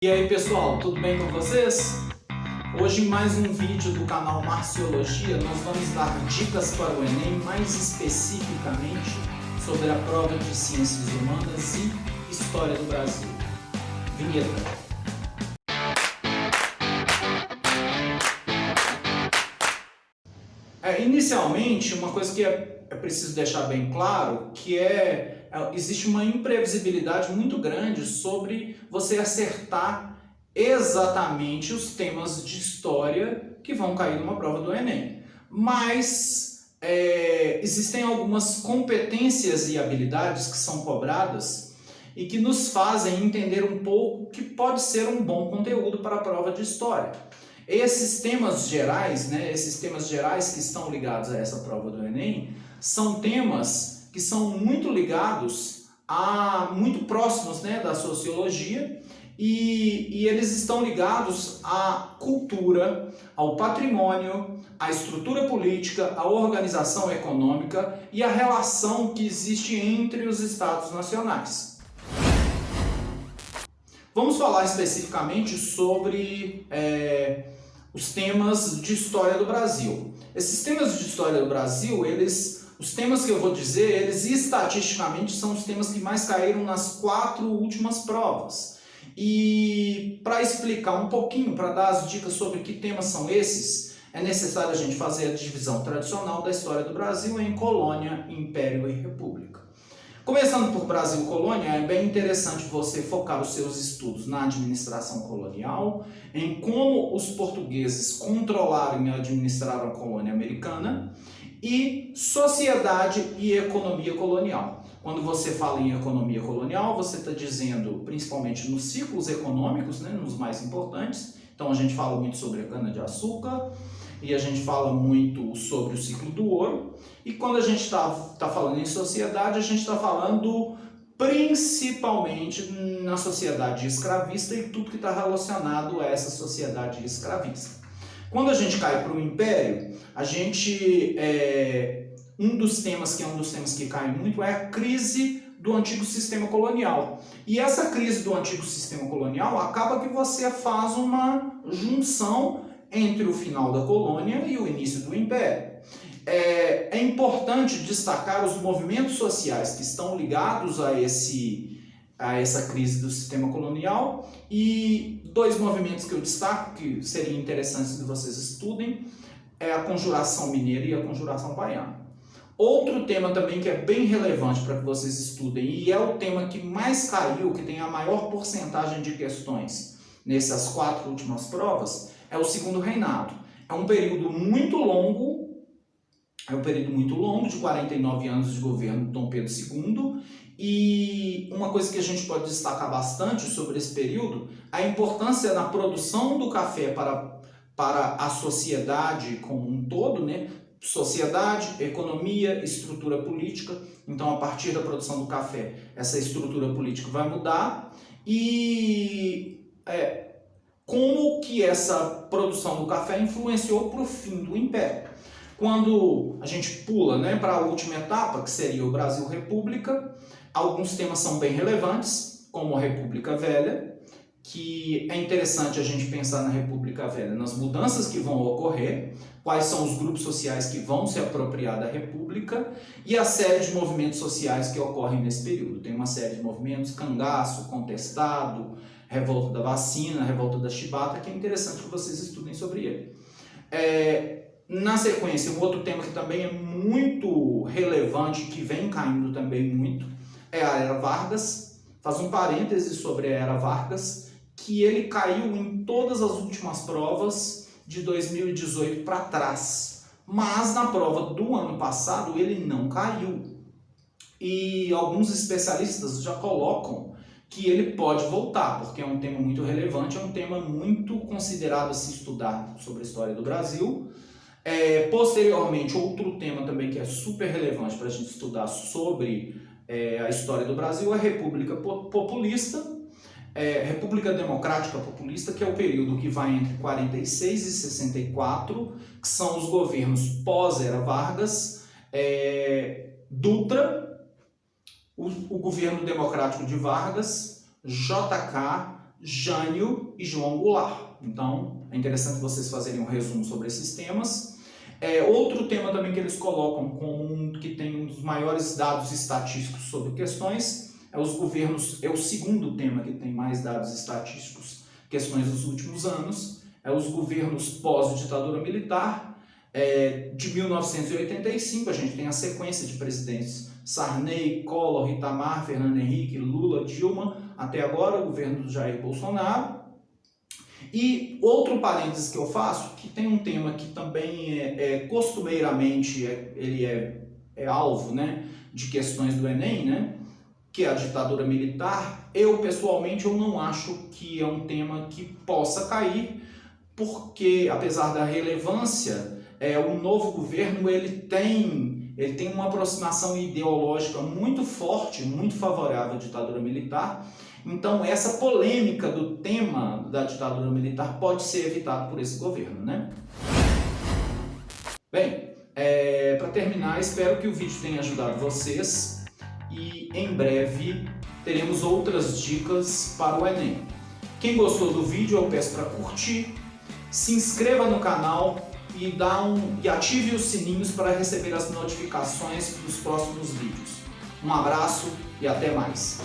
E aí pessoal, tudo bem com vocês? Hoje em mais um vídeo do canal Marciologia nós vamos dar dicas para o Enem, mais especificamente sobre a prova de Ciências Humanas e História do Brasil. Vinheta. Inicialmente, uma coisa que é preciso deixar bem claro, que existe uma imprevisibilidade muito grande sobre você acertar exatamente os temas de história que vão cair numa prova do Enem. Mas existem algumas competências e habilidades que são cobradas e que nos fazem entender um pouco o que pode ser um bom conteúdo para a prova de história. Esses temas gerais, que estão ligados a essa prova do Enem, são temas que são muito ligados, muito próximos, da sociologia, e eles estão ligados à cultura, ao patrimônio, à estrutura política, à organização econômica e à relação que existe entre os estados nacionais. Vamos falar especificamente sobre os temas de história do Brasil. Esses temas de história do Brasil, os temas que eu vou dizer, eles estatisticamente são os temas que mais caíram nas 4 últimas provas. E para explicar um pouquinho, para dar as dicas sobre que temas são esses, é necessário a gente fazer a divisão tradicional da história do Brasil em colônia, império e república. Começando por Brasil colônia, é bem interessante você focar os seus estudos na administração colonial, em como os portugueses controlaram e administraram a colônia americana, e sociedade e economia colonial. Quando você fala em economia colonial, você está dizendo principalmente nos ciclos econômicos, nos mais importantes. Então a gente fala muito sobre a cana-de-açúcar, e a gente fala muito sobre o ciclo do ouro. E quando a gente está falando em sociedade, a gente está falando principalmente na sociedade escravista e tudo que está relacionado a essa sociedade escravista. Quando a gente cai para o império, um dos temas que cai muito é a crise do antigo sistema colonial. E essa crise do antigo sistema colonial acaba que você faz uma junção entre o final da colônia e o início do império. É importante destacar os movimentos sociais que estão ligados a essa crise do sistema colonial, e 2 movimentos que eu destaco, que seriam interessantes que vocês estudem, é a Conjuração Mineira e a Conjuração Baiana. Outro tema também que é bem relevante para que vocês estudem, e é o tema que mais caiu, que tem a maior porcentagem de questões nessas 4 últimas provas, é o Segundo Reinado. É um período muito longo, de 49 anos de governo de Dom Pedro II, e uma coisa que a gente pode destacar bastante sobre esse período, a importância na produção do café para a sociedade como um todo, sociedade, economia, estrutura política. Então, a partir da produção do café, essa estrutura política vai mudar, e como que essa produção do café influenciou para o fim do Império. Quando a gente pula para a última etapa, que seria o Brasil República, alguns temas são bem relevantes, como a República Velha, que é interessante a gente pensar na República Velha, nas mudanças que vão ocorrer, quais são os grupos sociais que vão se apropriar da República, e a série de movimentos sociais que ocorrem nesse período. Tem uma série de movimentos: cangaço, contestado, revolta da vacina, revolta da chibata, que é interessante que vocês estudem sobre ele. Na sequência, um outro tema que também é muito relevante, que vem caindo também muito, é a Era Vargas. Faz um parêntese sobre a Era Vargas, que ele caiu em todas as últimas provas de 2018 para trás. Mas na prova do ano passado ele não caiu. E alguns especialistas já colocam que ele pode voltar, porque é um tema muito relevante, é um tema muito considerado a se estudar sobre a história do Brasil. Posteriormente, outro tema também que é super relevante para a gente estudar sobre a história do Brasil é a República Populista, República Democrática Populista, que é o período que vai entre 46 e 64, que são os governos pós-Era Vargas, Dutra, o governo democrático de Vargas, JK, Jânio e João Goulart. Então, é interessante vocês fazerem um resumo sobre esses temas. Outro tema também que eles colocam como que tem um dos maiores dados estatísticos sobre questões os governos, é o segundo tema que tem mais dados estatísticos, questões dos últimos anos, os governos pós-ditadura militar. De 1985, a gente tem a sequência de presidentes Sarney, Collor, Itamar, Fernando Henrique, Lula, Dilma, até agora o governo do Jair Bolsonaro. E outro parênteses que eu faço, que tem um tema que também costumeiramente ele é alvo, né, de questões do Enem, né, que é a ditadura militar. Eu, pessoalmente, eu não acho que é um tema que possa cair, porque, apesar da relevância, o novo governo ele tem uma aproximação ideológica muito forte, muito favorável à ditadura militar. Então, essa polêmica do tema da ditadura militar pode ser evitada por esse governo, né? Bem, para terminar, espero que o vídeo tenha ajudado vocês e em breve teremos outras dicas para o Enem. Quem gostou do vídeo, eu peço para curtir, se inscreva no canal e ative os sininhos para receber as notificações dos próximos vídeos. Um abraço e até mais!